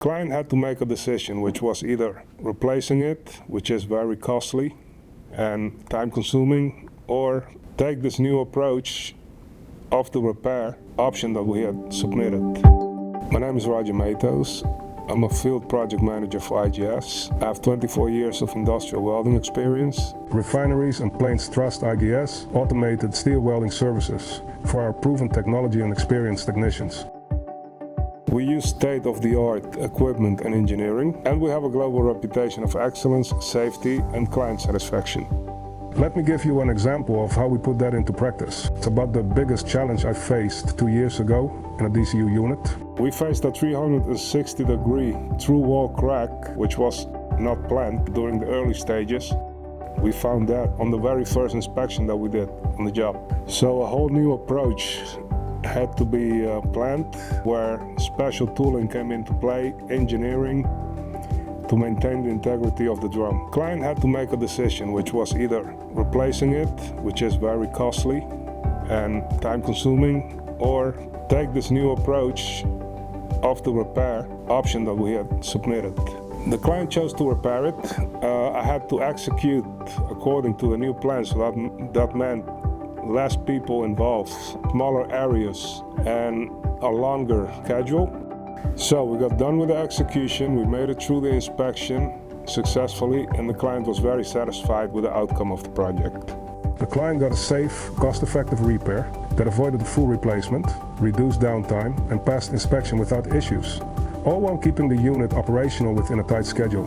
Client had to make a decision, which was either replacing it, which is very costly and time-consuming, or take this new approach of the repair option that we had submitted. My name is Matos. I'm a field project manager for IGS. I have 24 years of industrial welding experience. Refineries and planes trust IGS automated steel welding services for our proven technology and experienced technicians. We use state-of-the-art equipment and engineering, and we have a global reputation of excellence, safety, and client satisfaction. Let me give you an example of how we put that into practice. It's about the biggest challenge I faced 2 years ago in a DCU unit. We faced a 360-degree through-wall crack, which was not planned during the early stages. We found that on the very first inspection that we did on the job. So a whole new approach had to be planned, where special tooling came into play, engineering, to maintain the integrity of the drum. Client had to make a decision, which was either replacing it, which is very costly and time-consuming, or take this new approach of the repair option that we had submitted. The client chose to repair it. I had to execute according to the new plan, so that meant less people involved, smaller areas, and a longer schedule. So we got done with the execution, we made it through the inspection successfully, and the client was very satisfied with the outcome of the project. The client got a safe, cost-effective repair that avoided a full replacement, reduced downtime, and passed inspection without issues, all while keeping the unit operational within a tight schedule.